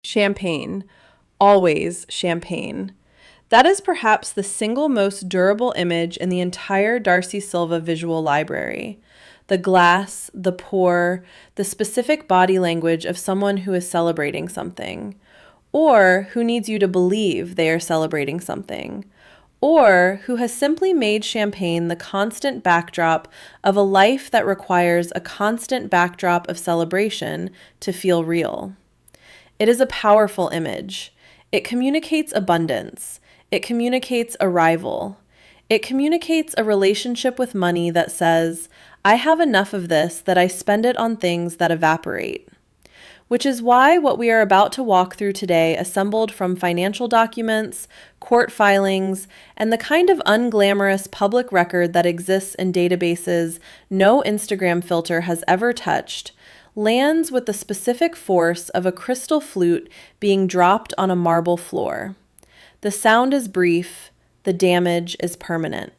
Champagne. Always champagne. That is perhaps the single most durable image in the entire Darcey Silva visual library. The glass, the pour, the specific body language of someone who is celebrating something, or who needs you to believe they are celebrating something, or who has simply made champagne the constant backdrop of a life that requires a constant backdrop of celebration to feel real. It is a powerful image. It communicates abundance. It communicates arrival. It communicates a relationship with money that says, I have enough of this that I spend it on things that evaporate. Which is why what we are about to walk through today, assembled from financial documents, court filings, and the kind of unglamorous public record that exists in databases no Instagram filter has ever touched, lands with the specific force of a crystal flute being dropped on a marble floor. The sound is brief, the damage is permanent.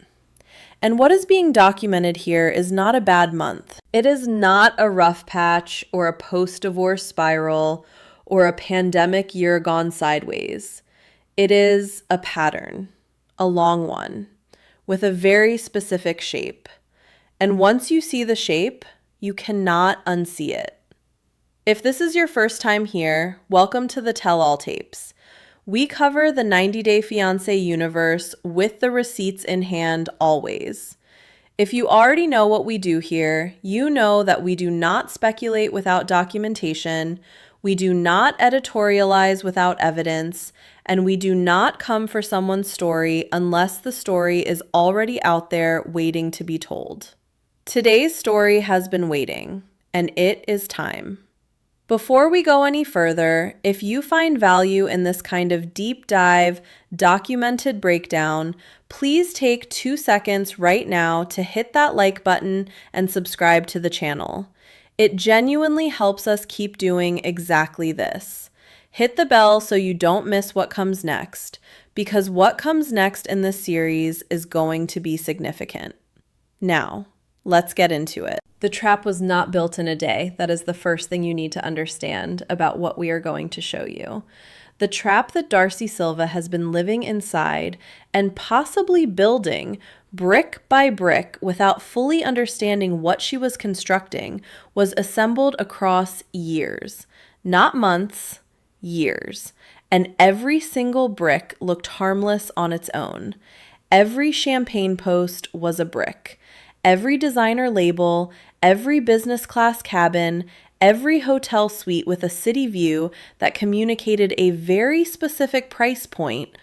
And what is being documented here is not a bad month. It is not a rough patch or a post-divorce spiral or a pandemic year gone sideways. It is a pattern, a long one, with a very specific shape. And once you see the shape, you cannot unsee it. If this is your first time here, welcome to the Tell-All Tapes. We cover the 90-Day Fiancé universe with the receipts in hand always. If you already know what we do here, you know that we do not speculate without documentation, we do not editorialize without evidence, and we do not come for someone's story unless the story is already out there waiting to be told. Today's story has been waiting, and it is time. Before we go any further, if you find value in this kind of deep dive, documented breakdown, please take 2 seconds right now to hit that like button and subscribe to the channel. It genuinely helps us keep doing exactly this. Hit the bell so you don't miss what comes next, because what comes next in this series is going to be significant. Now, let's get into it. The trap was not built in a day. That is the first thing you need to understand about what we are going to show you. The trap that Darcey Silva has been living inside and possibly building brick by brick without fully understanding what she was constructing was assembled across years, not months, years. And every single brick looked harmless on its own. Every champagne post was a brick. Every designer label, every business class cabin, every hotel suite with a city view that communicated a very specific price point,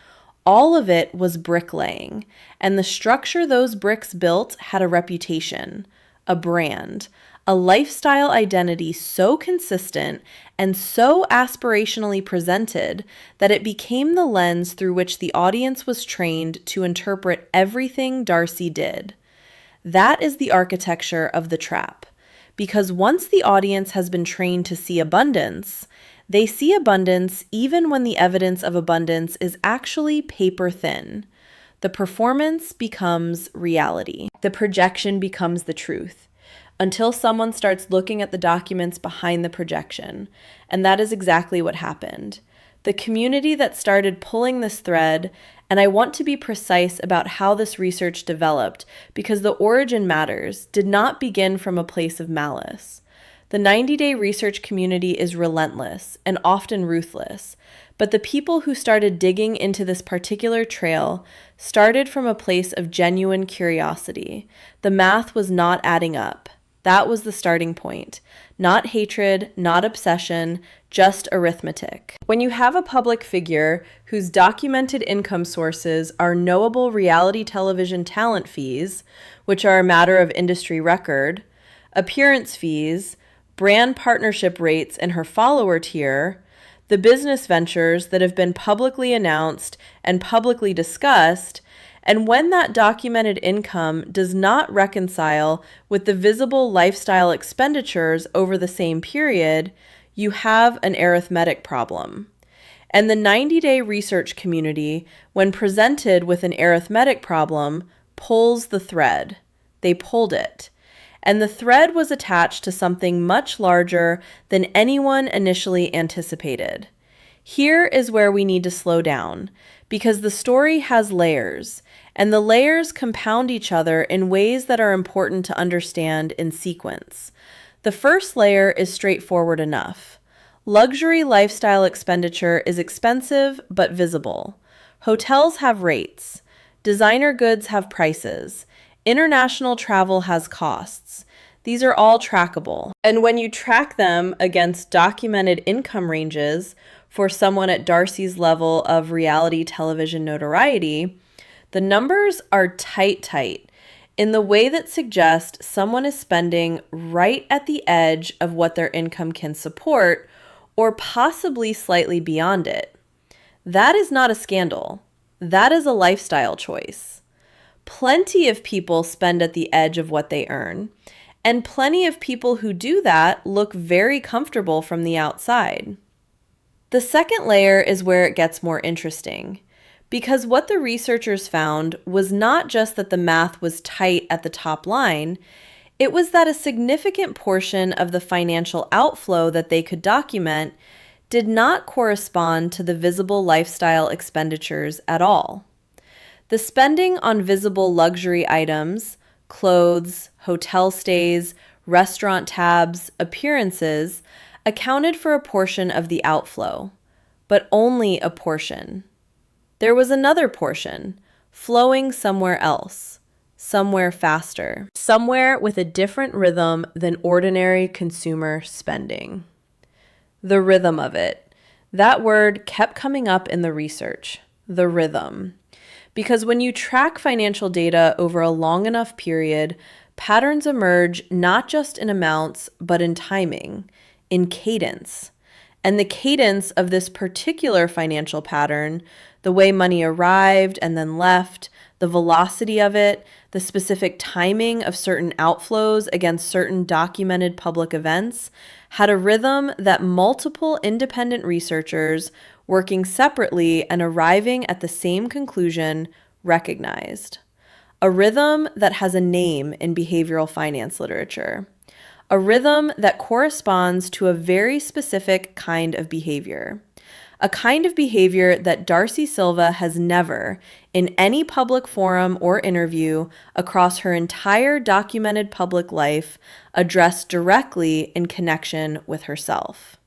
all of it was bricklaying. And the structure those bricks built had a reputation, a brand, a lifestyle identity so consistent and so aspirationally presented that it became the lens through which the audience was trained to interpret everything Darcey did. That is the architecture of the trap, because once the audience has been trained to see abundance, they see abundance even when the evidence of abundance is actually paper thin. The performance becomes reality. The projection becomes the truth, until someone starts looking at the documents behind the projection, and that is exactly what happened. The community that started pulling this thread, and I want to be precise about how this research developed because the origin matters, did not begin from a place of malice. The 90-day research community is relentless and often ruthless, but the people who started digging into this particular trail started from a place of genuine curiosity. The math was not adding up. That was the starting point. Not hatred, not obsession, just arithmetic. When you have a public figure whose documented income sources are knowable reality television talent fees, which are a matter of industry record, appearance fees, brand partnership rates in her follower tier, the business ventures that have been publicly announced and publicly discussed, and when that documented income does not reconcile with the visible lifestyle expenditures over the same period, you have an arithmetic problem. And the 90-day research community, when presented with an arithmetic problem, pulls the thread. They pulled it. And the thread was attached to something much larger than anyone initially anticipated. Here is where we need to slow down, because the story has layers, and the layers compound each other in ways that are important to understand in sequence. The first layer is straightforward enough. Luxury lifestyle expenditure is expensive but visible. Hotels have rates. Designer goods have prices. International travel has costs. These are all trackable. And when you track them against documented income ranges for someone at Darcey's level of reality television notoriety, the numbers are tight in the way that suggests someone is spending right at the edge of what their income can support, or possibly slightly beyond it. That is not a scandal. That is a lifestyle choice. Plenty of people spend at the edge of what they earn, and plenty of people who do that look very comfortable from the outside. The second layer is where it gets more interesting, because what the researchers found was not just that the math was tight at the top line, it was that a significant portion of the financial outflow that they could document did not correspond to the visible lifestyle expenditures at all. The spending on visible luxury items, clothes, hotel stays, restaurant tabs, appearances, accounted for a portion of the outflow, but only a portion. There was another portion, flowing somewhere else, somewhere faster, somewhere with a different rhythm than ordinary consumer spending. The rhythm of it. That word kept coming up in the research, the rhythm. Because when you track financial data over a long enough period, patterns emerge not just in amounts, but in timing, in cadence. And the cadence of this particular financial pattern, the way money arrived and then left, the velocity of it, the specific timing of certain outflows against certain documented public events, had a rhythm that multiple independent researchers working separately and arriving at the same conclusion recognized. A rhythm that has a name in behavioral finance literature. A rhythm that corresponds to a very specific kind of behavior. A kind of behavior that Darcey Silva has never, in any public forum or interview across her entire documented public life, addressed directly in connection with herself.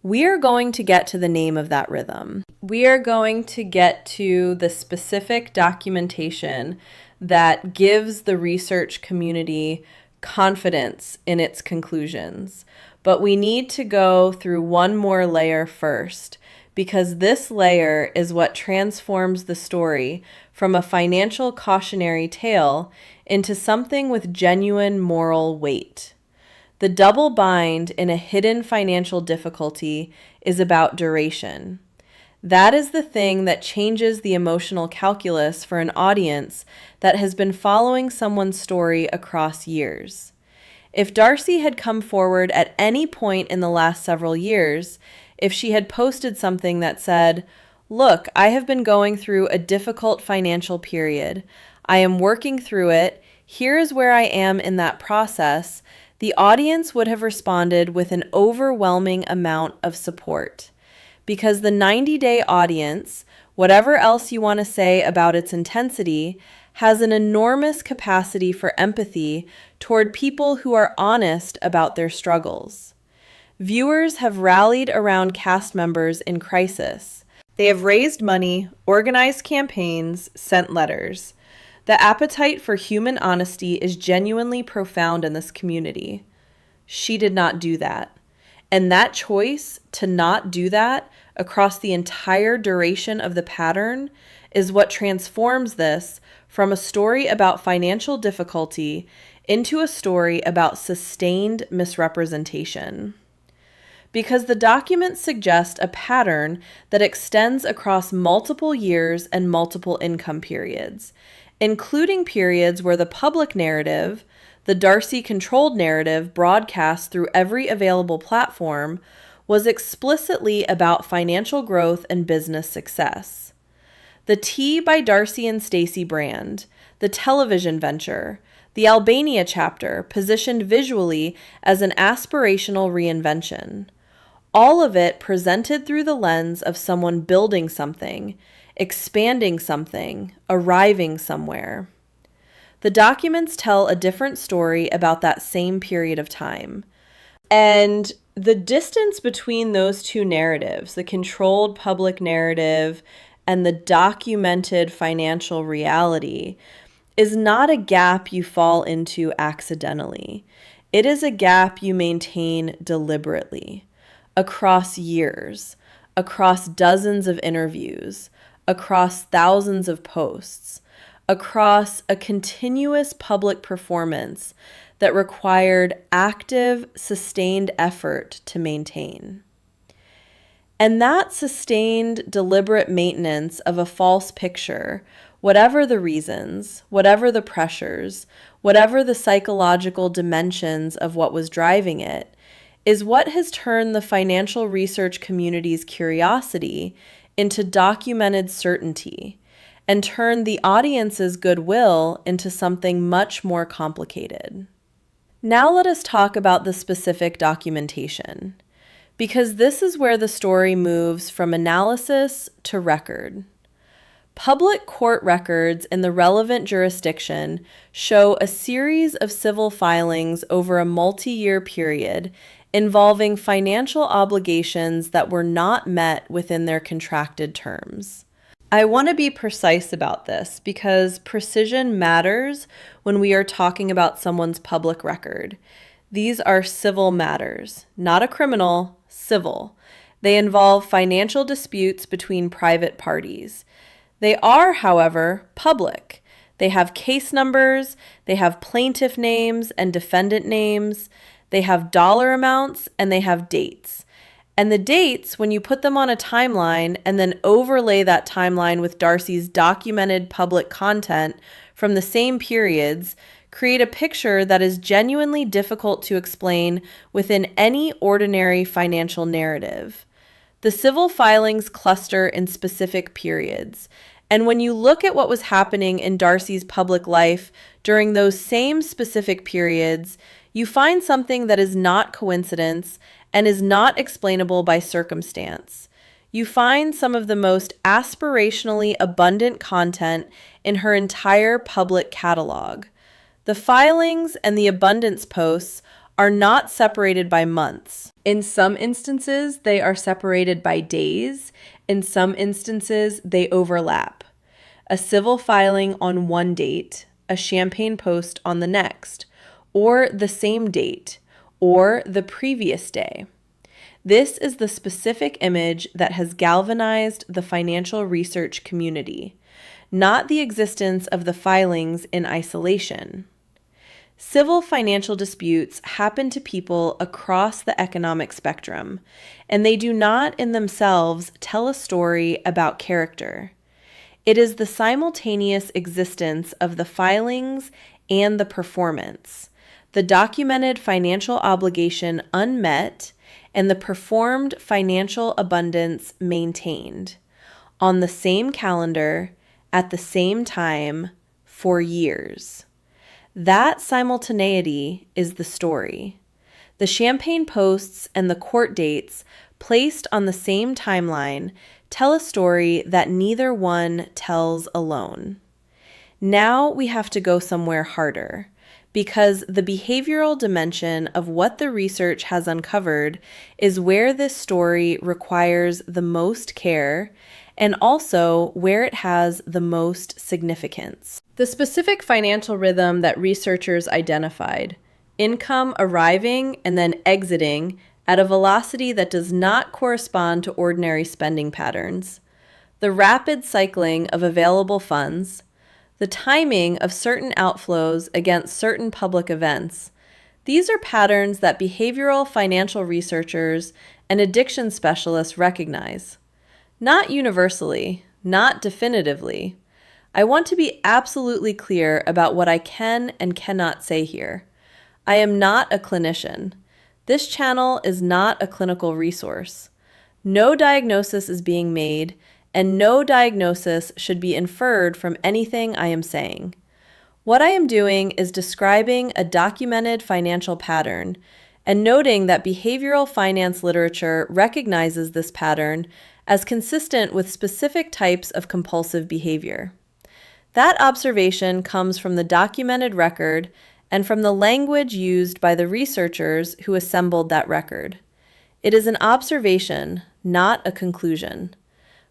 We are going to get to the name of that rhythm. We are going to get to the specific documentation that gives the research community confidence in its conclusions. But we need to go through one more layer first, because this layer is what transforms the story from a financial cautionary tale into something with genuine moral weight. The double bind in a hidden financial difficulty is about duration. That is the thing that changes the emotional calculus for an audience that has been following someone's story across years. If Darcey had come forward at any point in the last several years, if she had posted something that said, "Look, I have been going through a difficult financial period. I am working through it. Here is where I am in that process," the audience would have responded with an overwhelming amount of support. Because the 90-day audience, whatever else you want to say about its intensity, has an enormous capacity for empathy toward people who are honest about their struggles. Viewers have rallied around cast members in crisis. They have raised money, organized campaigns, sent letters. The appetite for human honesty is genuinely profound in this community. She did not do that. And that choice to not do that across the entire duration of the pattern is what transforms this from a story about financial difficulty into a story about sustained misrepresentation. Because the documents suggest a pattern that extends across multiple years and multiple income periods, including periods where the public narrative, the Darcey-controlled narrative broadcast through every available platform, was explicitly about financial growth and business success. The Tea by Darcey and Stacey brand, the television venture, the Albania chapter positioned visually as an aspirational reinvention. All of it presented through the lens of someone building something, expanding something, arriving somewhere. The documents tell a different story about that same period of time. And the distance between those two narratives, the controlled public narrative and the documented financial reality, is not a gap you fall into accidentally. It is a gap you maintain deliberately, across years, across dozens of interviews, across thousands of posts, across a continuous public performance that required active, sustained effort to maintain. And that sustained, deliberate maintenance of a false picture, whatever the reasons, whatever the pressures, whatever the psychological dimensions of what was driving it, is what has turned the financial research community's curiosity into documented certainty and turned the audience's goodwill into something much more complicated. Now let us talk about the specific documentation, because this is where the story moves from analysis to record. Public court records in the relevant jurisdiction show a series of civil filings over a multi-year period involving financial obligations that were not met within their contracted terms. I want to be precise about this because precision matters when we are talking about someone's public record. These are civil matters, not a criminal, civil. They involve financial disputes between private parties. They are, however, public. They have case numbers, they have plaintiff names and defendant names, they have dollar amounts, and they have dates. And the dates, when you put them on a timeline and then overlay that timeline with Darcey's documented public content from the same periods, create a picture that is genuinely difficult to explain within any ordinary financial narrative. The civil filings cluster in specific periods. And when you look at what was happening in Darcey's public life during those same specific periods, you find something that is not coincidence and is not explainable by circumstance. You find some of the most aspirationally abundant content in her entire public catalog. The filings and the abundance posts are not separated by months. In some instances, they are separated by days. In some instances, they overlap. A civil filing on one date, a champagne post on the next, or the same date, or the previous day. This is the specific image that has galvanized the financial research community, not the existence of the filings in isolation. Civil financial disputes happen to people across the economic spectrum, and they do not in themselves tell a story about character. It is the simultaneous existence of the filings and the performance, the documented financial obligation unmet, and the performed financial abundance maintained on the same calendar at the same time for years. That simultaneity is the story. The champagne posts and the court dates placed on the same timeline tell a story that neither one tells alone. Now we have to go somewhere harder, because the behavioral dimension of what the research has uncovered is where this story requires the most care and also where it has the most significance. The specific financial rhythm that researchers identified, income arriving and then exiting at a velocity that does not correspond to ordinary spending patterns, the rapid cycling of available funds, the timing of certain outflows against certain public events. These are patterns that behavioral financial researchers and addiction specialists recognize. Not universally, not definitively. I want to be absolutely clear about what I can and cannot say here. I am not a clinician. This channel is not a clinical resource. No diagnosis is being made, and no diagnosis should be inferred from anything I am saying. What I am doing is describing a documented financial pattern, and noting that behavioral finance literature recognizes this pattern as consistent with specific types of compulsive behavior. That observation comes from the documented record and from the language used by the researchers who assembled that record. It is an observation, not a conclusion.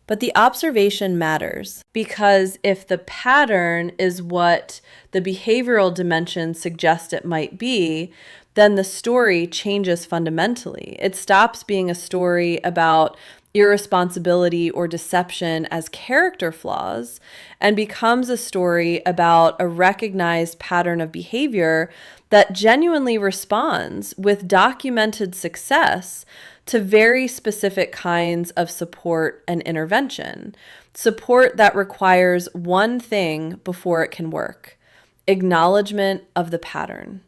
But the observation matters because if the pattern is what the behavioral dimension suggests it might be, then the story changes fundamentally. It stops being a story about irresponsibility or deception as character flaws and becomes a story about a recognized pattern of behavior that genuinely responds with documented success to very specific kinds of support and intervention. Support that requires one thing before it can work: acknowledgement of the pattern.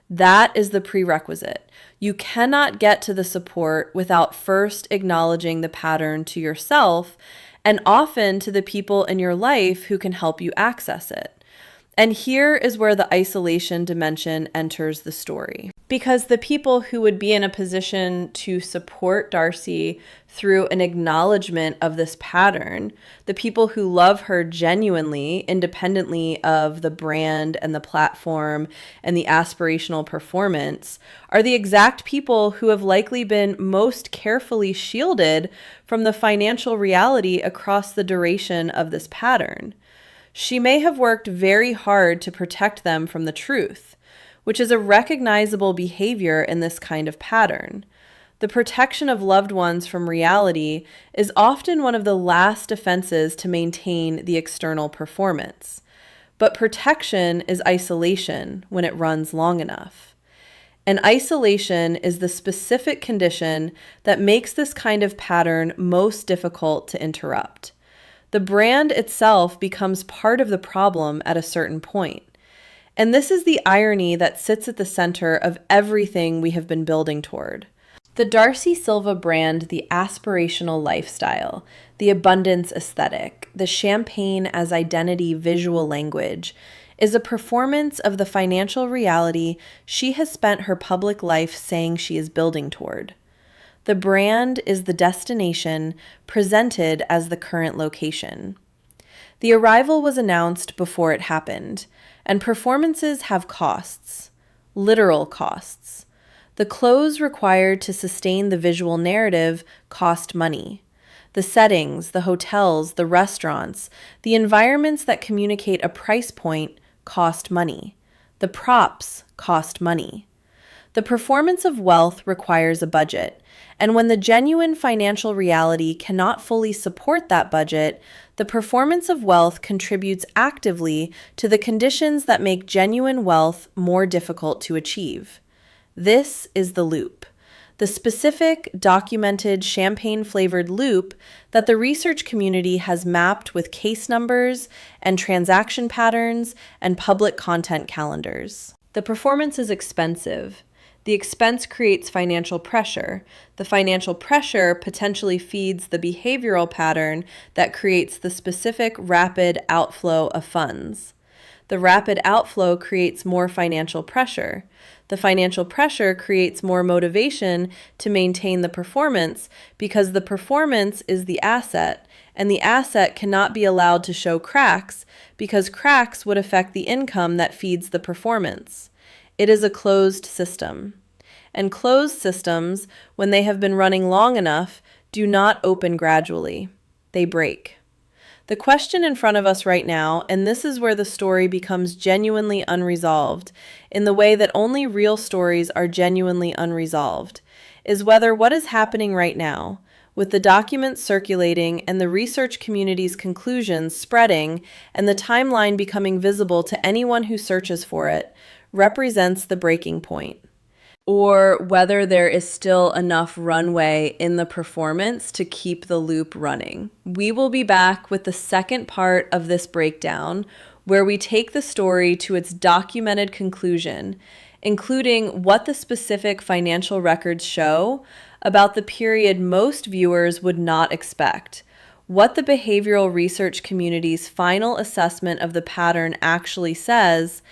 That is the prerequisite. You cannot get to the support without first acknowledging the pattern to yourself and often to the people in your life who can help you access it. And here is where the isolation dimension enters the story. Because the people who would be in a position to support Darcey through an acknowledgement of this pattern, the people who love her genuinely, independently of the brand and the platform and the aspirational performance, are the exact people who have likely been most carefully shielded from the financial reality across the duration of this pattern. She may have worked very hard to protect them from the truth, which is a recognizable behavior in this kind of pattern. The protection of loved ones from reality is often one of the last defenses to maintain the external performance. But protection is isolation when it runs long enough. And isolation is the specific condition that makes this kind of pattern most difficult to interrupt. The brand itself becomes part of the problem at a certain point. And this is the irony that sits at the center of everything we have been building toward. The Darcey Silva brand, the aspirational lifestyle, the abundance aesthetic, the champagne as identity visual language, is a performance of the financial reality she has spent her public life saying she is building toward. The brand is the destination presented as the current location. The arrival was announced before it happened, and performances have costs, literal costs. The clothes required to sustain the visual narrative cost money. The settings, the hotels, the restaurants, the environments that communicate a price point cost money. The props cost money. The performance of wealth requires a budget, and when the genuine financial reality cannot fully support that budget, the performance of wealth contributes actively to the conditions that make genuine wealth more difficult to achieve. This is the loop, the specific, documented, champagne-flavored loop that the research community has mapped with case numbers and transaction patterns and public content calendars. The performance is expensive. The expense creates financial pressure. The financial pressure potentially feeds the behavioral pattern that creates the specific rapid outflow of funds. The rapid outflow creates more financial pressure. The financial pressure creates more motivation to maintain the performance because the performance is the asset, and the asset cannot be allowed to show cracks because cracks would affect the income that feeds the performance. It is a closed system. And closed systems, when they have been running long enough, do not open gradually. They break. The question in front of us right now, and this is where the story becomes genuinely unresolved, in the way that only real stories are genuinely unresolved, is whether what is happening right now, with the documents circulating and the research community's conclusions spreading and the timeline becoming visible to anyone who searches for it, represents the breaking point, or whether there is still enough runway in the performance to keep the loop running. We will be back with the second part of this breakdown, where we take the story to its documented conclusion, including what the specific financial records show about the period most viewers would not expect, what the behavioral research community's final assessment of the pattern actually says,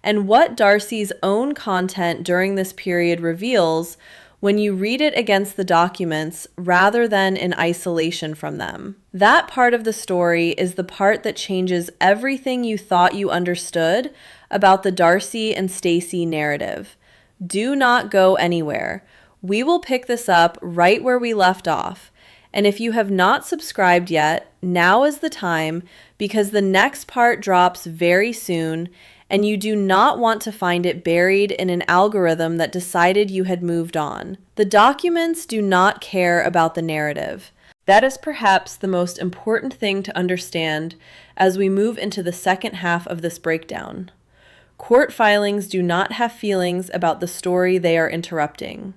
and what Darcey's own content during this period reveals when you read it against the documents rather than in isolation from them. That part of the story is the part that changes everything you thought you understood about the Darcey and Stacey narrative. Do not go anywhere. We will pick this up right where we left off. And if you have not subscribed yet, now is the time, because the next part drops very soon and you do not want to find it buried in an algorithm that decided you had moved on. The documents do not care about the narrative. That is perhaps the most important thing to understand as we move into the second half of this breakdown. Court filings do not have feelings about the story they are interrupting.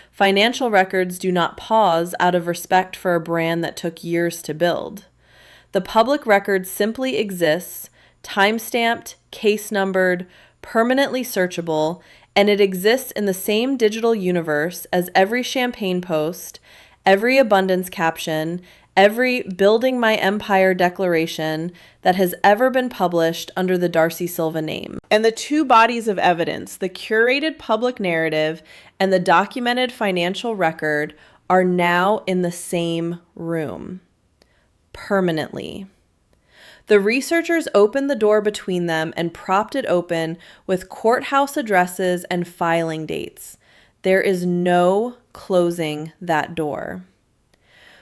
Financial records do not pause out of respect for a brand that took years to build. The public record simply exists, time-stamped, case-numbered, permanently searchable, and it exists in the same digital universe as every champagne post, every abundance caption, every building my empire declaration that has ever been published under the Darcey Silva name. And the two bodies of evidence, the curated public narrative and the documented financial record, are now in the same room. Permanently. The researchers opened the door between them and propped it open with courthouse addresses and filing dates. There is no closing that door.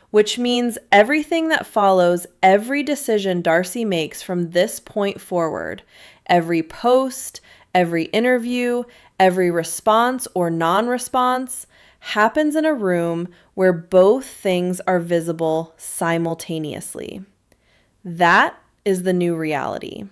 Which means everything that follows, every decision Darcey makes from this point forward, every post, every interview, every response or non-response, happens in a room where both things are visible simultaneously. That is the new reality.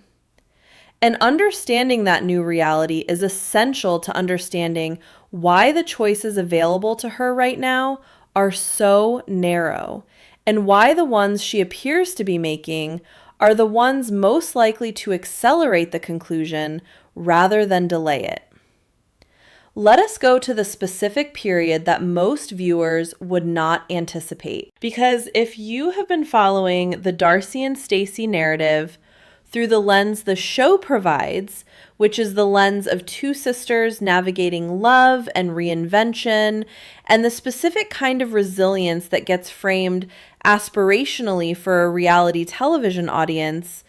And understanding that new reality is essential to understanding why the choices available to her right now are so narrow, and why the ones she appears to be making are the ones most likely to accelerate the conclusion rather than delay it. Let us go to the specific period that most viewers would not anticipate. Because if you have been following the Darcey and Stacey narrative through the lens the show provides, which is the lens of two sisters navigating love and reinvention, and the specific kind of resilience that gets framed aspirationally for a reality television audience,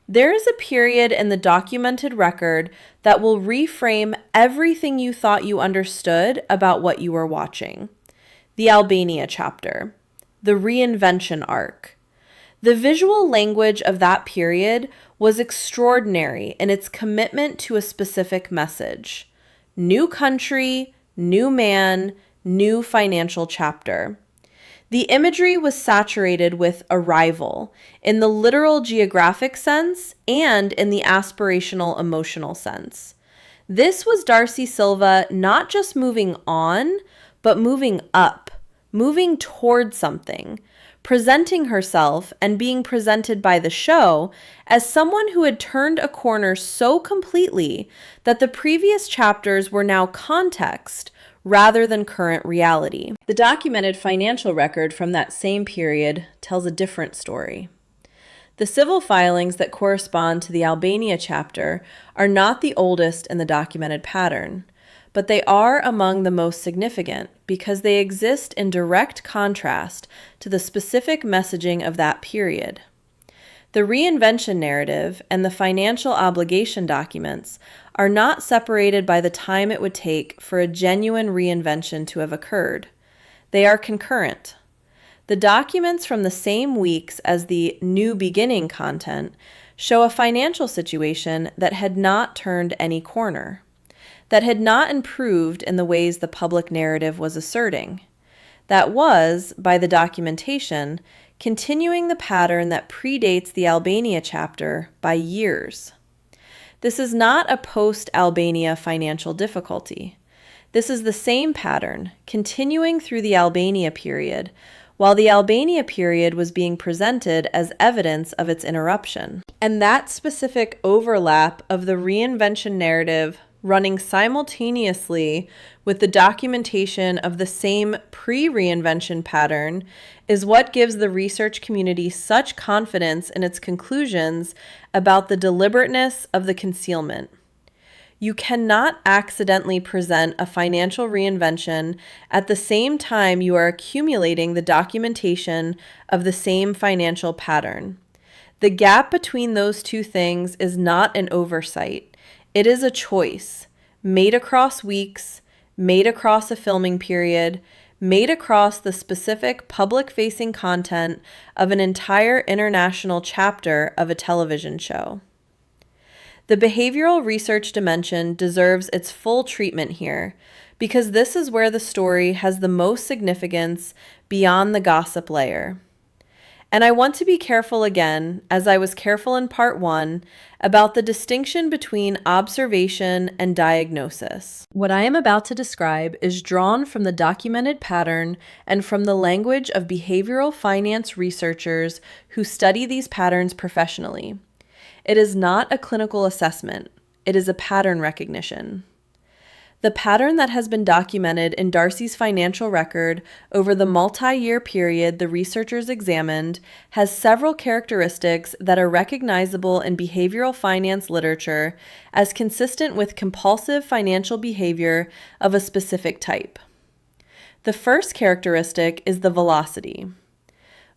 there is a period in the documented record that will reframe everything you thought you understood about what you were watching. The Albania chapter, the reinvention arc. The visual language of that period was extraordinary in its commitment to a specific message. New country, new man, new financial chapter. The imagery was saturated with arrival in the literal geographic sense and in the aspirational emotional sense. This was Darcey Silva not just moving on, but moving up, moving toward something, presenting herself and being presented by the show as someone who had turned a corner so completely that the previous chapters were now context rather than current reality. The documented financial record from that same period tells a different story. The civil filings that correspond to the Albania chapter are not the oldest in the documented pattern, but they are among the most significant because they exist in direct contrast to the specific messaging of that period. The reinvention narrative and the financial obligation documents are not separated by the time it would take for a genuine reinvention to have occurred. They are concurrent. The documents from the same weeks as the new beginning content show a financial situation that had not turned any corner, that had not improved in the ways the public narrative was asserting, that was, by the documentation, continuing the pattern that predates the Albania chapter by years. This is not a post-Albania financial difficulty. This is the same pattern, continuing through the Albania period, while the Albania period was being presented as evidence of its interruption. And that specific overlap of the reinvention narrative running simultaneously with the documentation of the same pre-reinvention pattern is what gives the research community such confidence in its conclusions about the deliberateness of the concealment. You cannot accidentally present a financial reinvention at the same time you are accumulating the documentation of the same financial pattern. The gap between those two things is not an oversight. It is a choice, made across weeks, made across a filming period, made across the specific public-facing content of an entire international chapter of a television show. The behavioral research dimension deserves its full treatment here, because this is where the story has the most significance beyond the gossip layer. And I want to be careful again, as I was careful in part 1, about the distinction between observation and diagnosis. What I am about to describe is drawn from the documented pattern and from the language of behavioral finance researchers who study these patterns professionally. It is not a clinical assessment. It is a pattern recognition. The pattern that has been documented in Darcey's financial record over the multi-year period the researchers examined has several characteristics that are recognizable in behavioral finance literature as consistent with compulsive financial behavior of a specific type. The first characteristic is the velocity.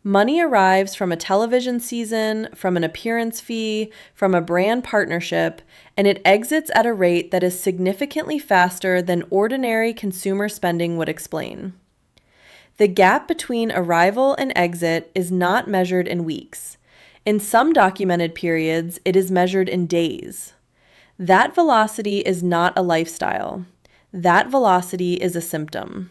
Money arrives from a television season, from an appearance fee, from a brand partnership, and it exits at a rate that is significantly faster than ordinary consumer spending would explain. The gap between arrival and exit is not measured in weeks. In some documented periods, it is measured in days. That velocity is not a lifestyle. That velocity is a symptom.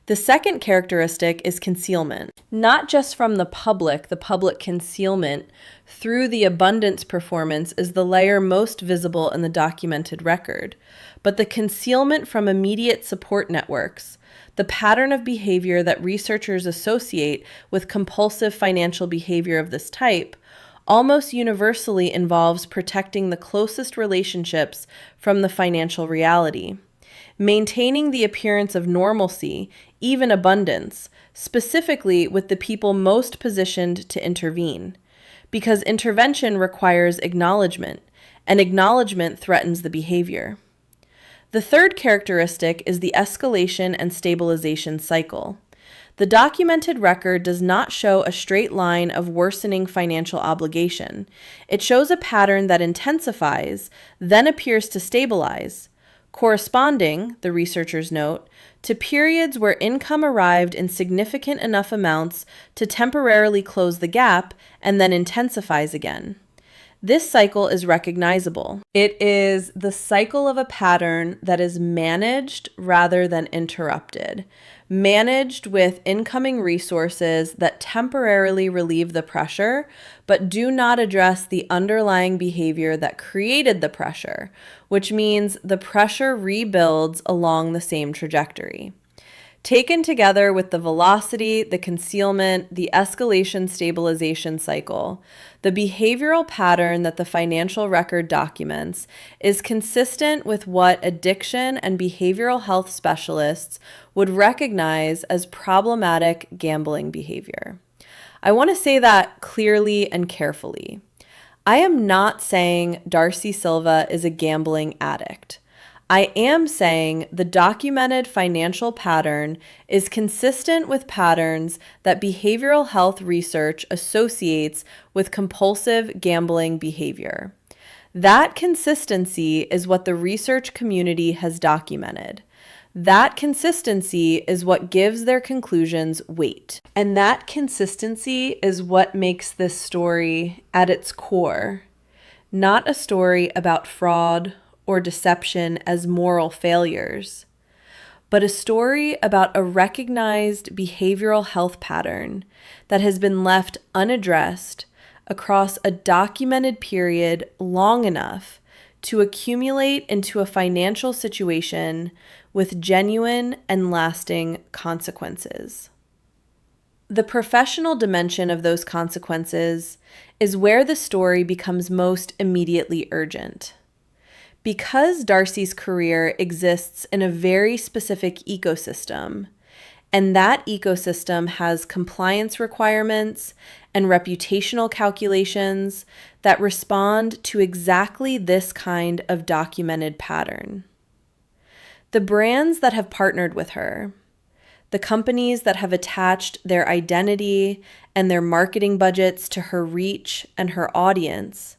The second characteristic is concealment. Not just from the public concealment through the abundance performance is the layer most visible in the documented record, but the concealment from immediate support networks, the pattern of behavior that researchers associate with compulsive financial behavior of this type, almost universally involves protecting the closest relationships from the financial reality. Maintaining the appearance of normalcy, even abundance, specifically with the people most positioned to intervene, because intervention requires acknowledgement, and acknowledgement threatens the behavior. The third characteristic is the escalation and stabilization cycle. The documented record does not show a straight line of worsening financial obligation. It shows a pattern that intensifies, then appears to stabilize, corresponding, the researchers note, to periods where income arrived in significant enough amounts to temporarily close the gap and then intensifies again. This cycle is recognizable. It is the cycle of a pattern that is managed rather than interrupted. Managed with incoming resources that temporarily relieve the pressure, but do not address the underlying behavior that created the pressure, which means the pressure rebuilds along the same trajectory. Taken together with the velocity, the concealment, the escalation stabilization cycle, the behavioral pattern that the financial record documents is consistent with what addiction and behavioral health specialists would recognize as problematic gambling behavior. I want to say that clearly and carefully. I am not saying Darcey Silva is a gambling addict. I am saying the documented financial pattern is consistent with patterns that behavioral health research associates with compulsive gambling behavior. That consistency is what the research community has documented. That consistency is what gives their conclusions weight. And that consistency is what makes this story, at its core, not a story about fraud or deception as moral failures, but a story about a recognized behavioral health pattern that has been left unaddressed across a documented period long enough to accumulate into a financial situation with genuine and lasting consequences. The professional dimension of those consequences is where the story becomes most immediately urgent. Because Darcey's career exists in a very specific ecosystem, And that ecosystem has compliance requirements and reputational calculations that respond to exactly this kind of documented pattern. The brands that have partnered with her, the companies that have attached their identity and their marketing budgets to her reach and her audience,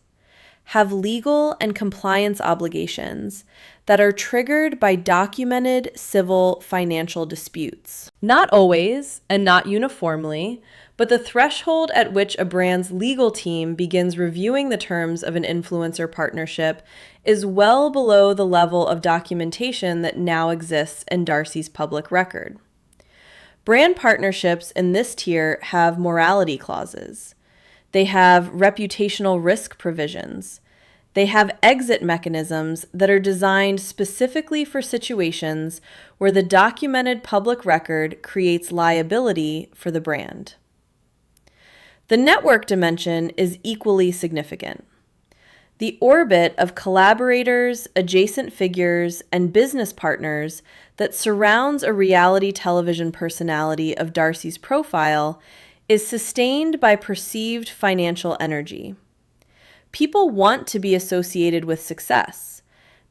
have legal and compliance obligations that are triggered by documented civil financial disputes. Not always and not uniformly, but the threshold at which a brand's legal team begins reviewing the terms of an influencer partnership is well below the level of documentation that now exists in Darcey's public record. Brand partnerships in this tier have morality clauses. They have reputational risk provisions. They have exit mechanisms that are designed specifically for situations where the documented public record creates liability for the brand. The network dimension is equally significant. The orbit of collaborators, adjacent figures, and business partners that surrounds a reality television personality of Darcey's profile is sustained by perceived financial energy. People want to be associated with success.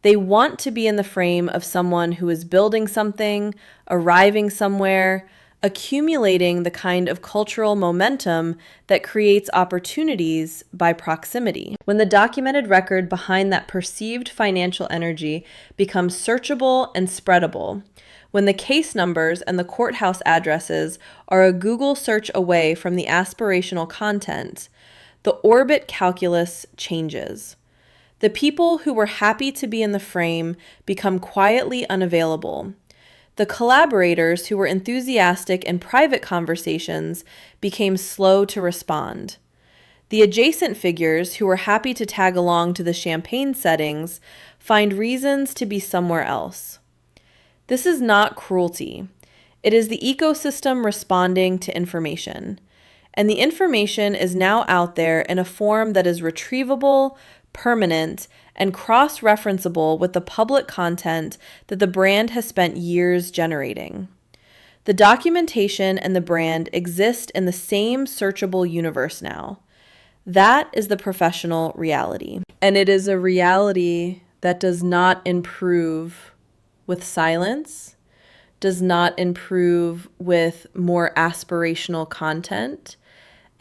They want to be in the frame of someone who is building something, arriving somewhere, accumulating the kind of cultural momentum that creates opportunities by proximity. When the documented record behind that perceived financial energy becomes searchable and spreadable, when the case numbers and the courthouse addresses are a Google search away from the aspirational content, the orbit calculus changes. The people who were happy to be in the frame become quietly unavailable. The collaborators who were enthusiastic in private conversations became slow to respond. The adjacent figures who were happy to tag along to the champagne settings find reasons to be somewhere else. This is not cruelty. It is the ecosystem responding to information. And the information is now out there in a form that is retrievable, permanent, and cross-referenceable with the public content that the brand has spent years generating. The documentation and the brand exist in the same searchable universe now. That is the professional reality. And it is a reality that does not improve with silence, does not improve with more aspirational content,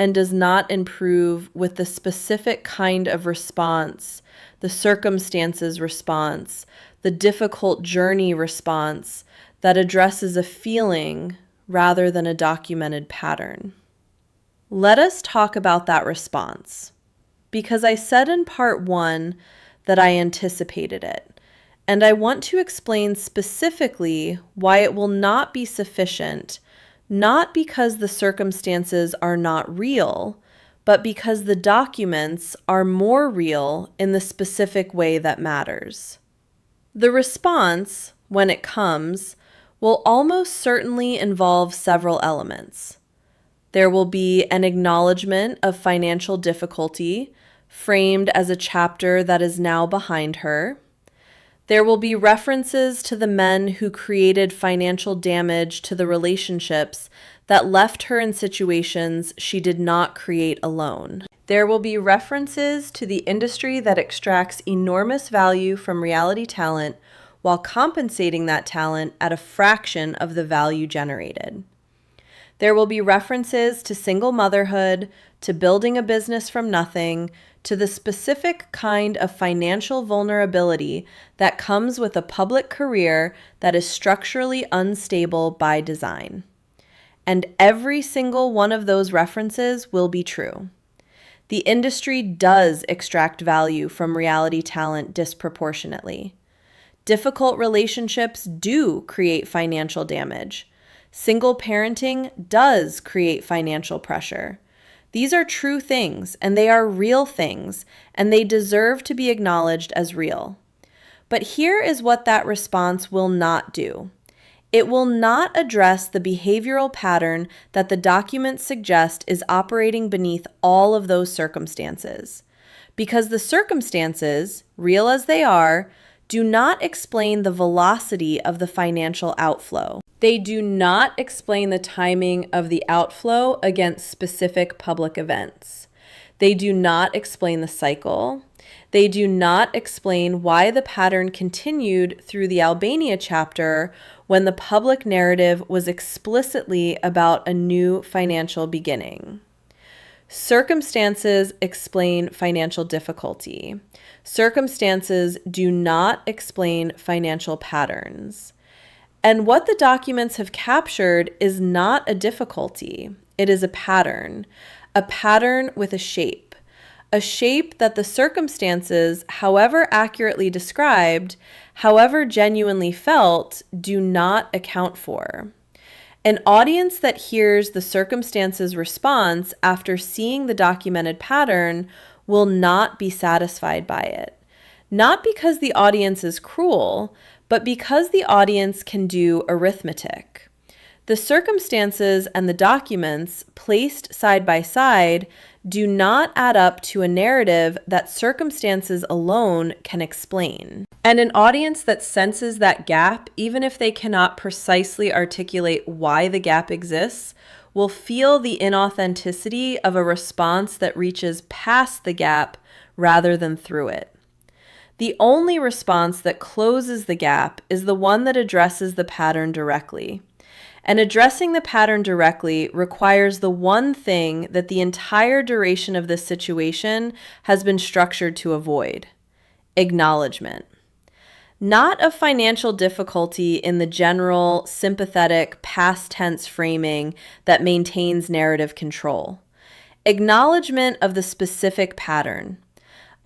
and does not improve with the specific kind of response, the circumstances response, the difficult journey response that addresses a feeling rather than a documented pattern. Let us talk about that response, because I said in part 1 that I anticipated it, and I want to explain specifically why it will not be sufficient, not because the circumstances are not real, but because the documents are more real in the specific way that matters. The response, when it comes, will almost certainly involve several elements. There will be an acknowledgement of financial difficulty, framed as a chapter that is now behind her. There will be references to the men who created financial damage to the relationships that left her in situations she did not create alone. There will be references to the industry that extracts enormous value from reality talent while compensating that talent at a fraction of the value generated. There will be references to single motherhood, to building a business from nothing, to the specific kind of financial vulnerability that comes with a public career that is structurally unstable by design. And every single one of those references will be true. The industry does extract value from reality talent disproportionately. Difficult relationships do create financial damage. Single parenting does create financial pressure. These are true things, and they are real things, and they deserve to be acknowledged as real. But here is what that response will not do. It will not address the behavioral pattern that the documents suggest is operating beneath all of those circumstances. Because the circumstances, real as they are, do not explain the velocity of the financial outflow. They do not explain the timing of the outflow against specific public events. They do not explain the cycle. They do not explain why the pattern continued through the Albania chapter when the public narrative was explicitly about a new financial beginning. Circumstances explain financial difficulty. Circumstances do not explain financial patterns. And what the documents have captured is not a difficulty. It is a pattern with a shape that the circumstances, however accurately described, however genuinely felt, do not account for. An audience that hears the circumstances response after seeing the documented pattern will not be satisfied by it. Not because the audience is cruel, but because the audience can do arithmetic. The circumstances and the documents placed side by side do not add up to a narrative that circumstances alone can explain. And an audience that senses that gap, even if they cannot precisely articulate why the gap exists, will feel the inauthenticity of a response that reaches past the gap rather than through it. The only response that closes the gap is the one that addresses the pattern directly. And addressing the pattern directly requires the one thing that the entire duration of this situation has been structured to avoid: acknowledgement. Not of financial difficulty in the general, sympathetic, past tense framing that maintains narrative control. Acknowledgement of the specific pattern,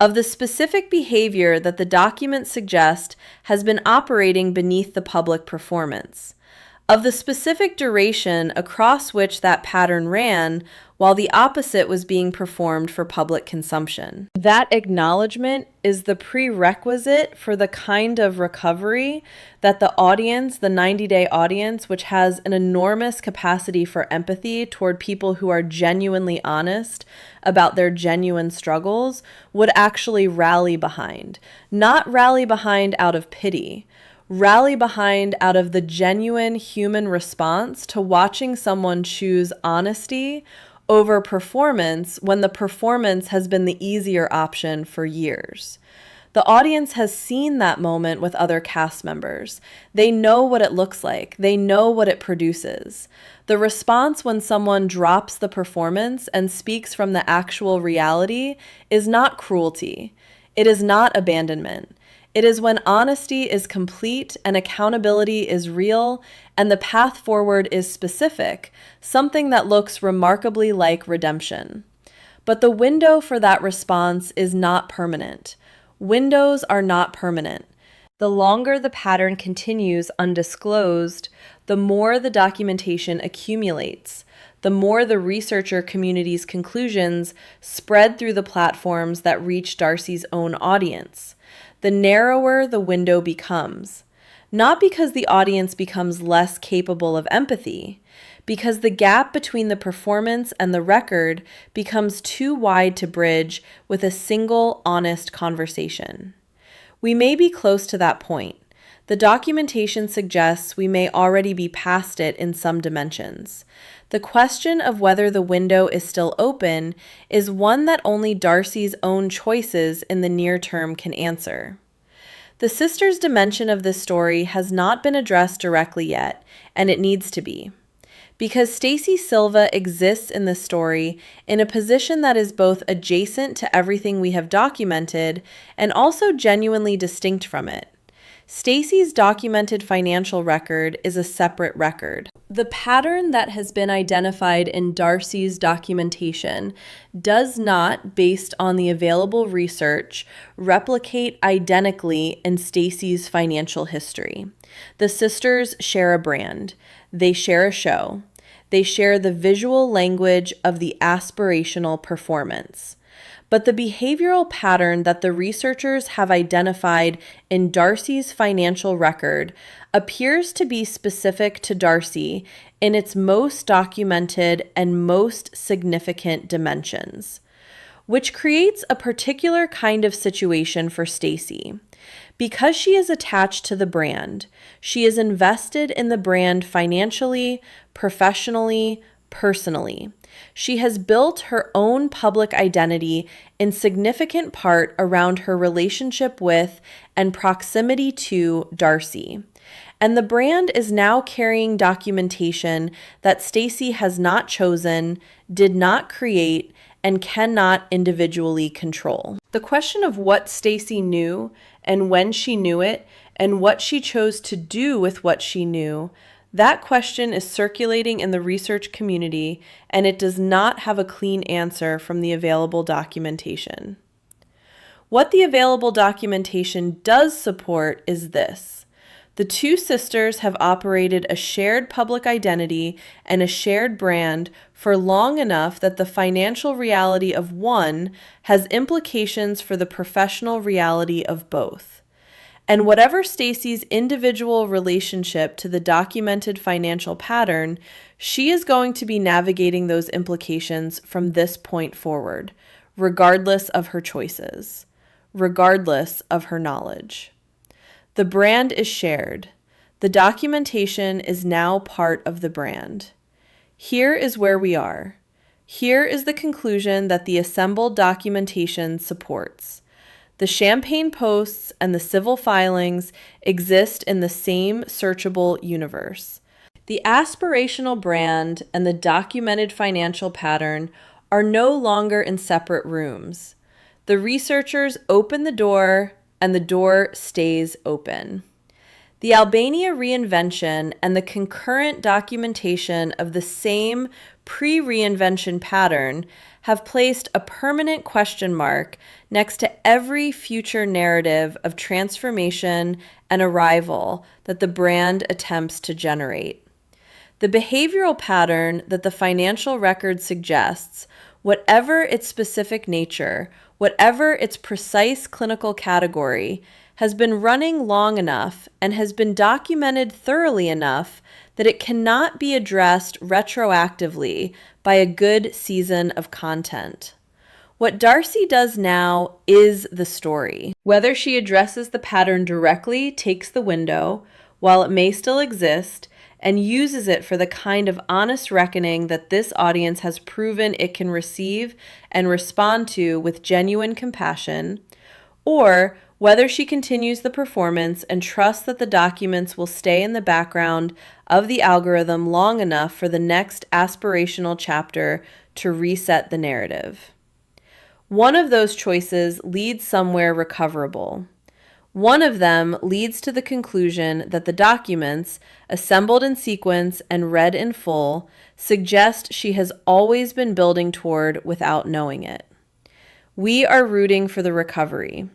of the specific behavior that the documents suggest has been operating beneath the public performance, of the specific duration across which that pattern ran while the opposite was being performed for public consumption. That acknowledgement is the prerequisite for the kind of recovery that the audience, the 90-day audience, which has an enormous capacity for empathy toward people who are genuinely honest about their genuine struggles, would actually rally behind. Not rally behind out of pity. Rally behind out of the genuine human response to watching someone choose honesty over performance when the performance has been the easier option for years. The audience has seen that moment with other cast members. They know what it looks like. They know what it produces. The response when someone drops the performance and speaks from the actual reality is not cruelty. It is not abandonment. It is when honesty is complete and accountability is real and the path forward is specific, something that looks remarkably like redemption. But the window for that response is not permanent. Windows are not permanent. The longer the pattern continues undisclosed, the more the documentation accumulates, the more the researcher community's conclusions spread through the platforms that reach Darcey's own audience. The narrower the window becomes, not because the audience becomes less capable of empathy, because the gap between the performance and the record becomes too wide to bridge with a single honest conversation. We may be close to that point. The documentation suggests we may already be past it in some dimensions. The question of whether the window is still open is one that only Darcey's own choices in the near term can answer. The sisters' dimension of this story has not been addressed directly yet, and it needs to be. Because Darcey Silva exists in this story in a position that is both adjacent to everything we have documented and also genuinely distinct from it. Stacey's documented financial record is a separate record. The pattern that has been identified in Darcey's documentation does not, based on the available research, replicate identically in Stacey's financial history. The sisters share a brand. They share a show. They share the visual language of the aspirational performance. But the behavioral pattern that the researchers have identified in Darcey's financial record appears to be specific to Darcey in its most documented and most significant dimensions, which creates a particular kind of situation for Stacey. Because she is attached to the brand, she is invested in the brand financially, professionally, personally. She has built her own public identity in significant part around her relationship with and proximity to Darcey. And the brand is now carrying documentation that Stacey has not chosen, did not create, and cannot individually control. The question of what Stacey knew and when she knew it and what she chose to do with what she knew, that question is circulating in the research community, and it does not have a clean answer from the available documentation. What the available documentation does support is this. The two sisters have operated a shared public identity and a shared brand for long enough that the financial reality of one has implications for the professional reality of both. And whatever Stacey's individual relationship to the documented financial pattern, she is going to be navigating those implications from this point forward, regardless of her choices, regardless of her knowledge. The brand is shared. The documentation is now part of the brand. Here is where we are. Here is the conclusion that the assembled documentation supports. The champagne posts and the civil filings exist in the same searchable universe. The aspirational brand and the documented financial pattern are no longer in separate rooms. The researchers open the door, and the door stays open. The Albania reinvention and the concurrent documentation of the same pre-reinvention pattern have placed a permanent question mark next to every future narrative of transformation and arrival that the brand attempts to generate. The behavioral pattern that the financial record suggests, whatever its specific nature, whatever its precise clinical category, has been running long enough and has been documented thoroughly enough that it cannot be addressed retroactively by a good season of content. What Darcey does now is the story. Whether she addresses the pattern directly takes the window, while it may still exist, and uses it for the kind of honest reckoning that this audience has proven it can receive and respond to with genuine compassion, or whether she continues the performance and trusts that the documents will stay in the background of the algorithm long enough for the next aspirational chapter to reset the narrative. One of those choices leads somewhere recoverable. One of them leads to the conclusion that the documents, assembled in sequence and read in full, suggest she has always been building toward without knowing it. We are rooting for the recovery.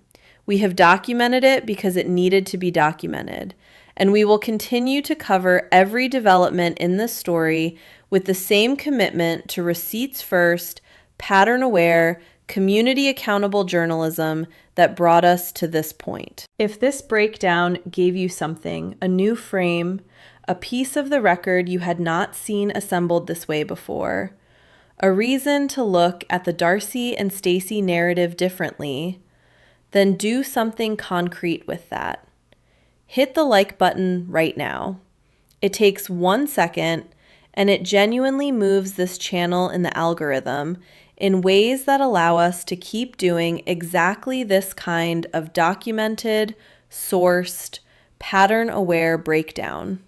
We have documented it because it needed to be documented, and we will continue to cover every development in this story with the same commitment to receipts first, pattern-aware, community-accountable journalism that brought us to this point. If this breakdown gave you something, a new frame, a piece of the record you had not seen assembled this way before, a reason to look at the Darcey and Stacey narrative differently, then do something concrete with that. Hit the like button right now. It takes 1 second, and it genuinely moves this channel in the algorithm in ways that allow us to keep doing exactly this kind of documented, sourced, pattern-aware breakdown.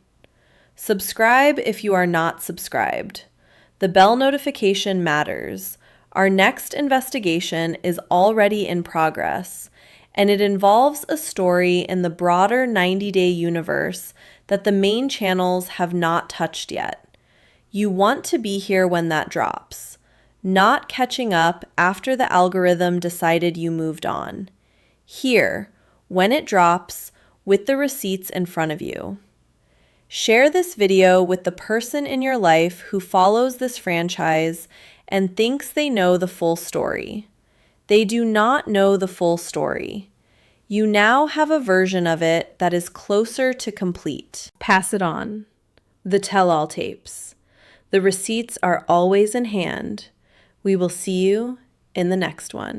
Subscribe if you are not subscribed. The bell notification matters. Our next investigation is already in progress, and it involves a story in the broader 90-day universe that the main channels have not touched yet. You want to be here when that drops, not catching up after the algorithm decided you moved on. Here, when it drops, with the receipts in front of you. Share this video with the person in your life who follows this franchise and thinks they know the full story. They do not know the full story. You now have a version of it that is closer to complete. Pass it on. The tell-all tapes. The receipts are always in hand. We will see you in the next one.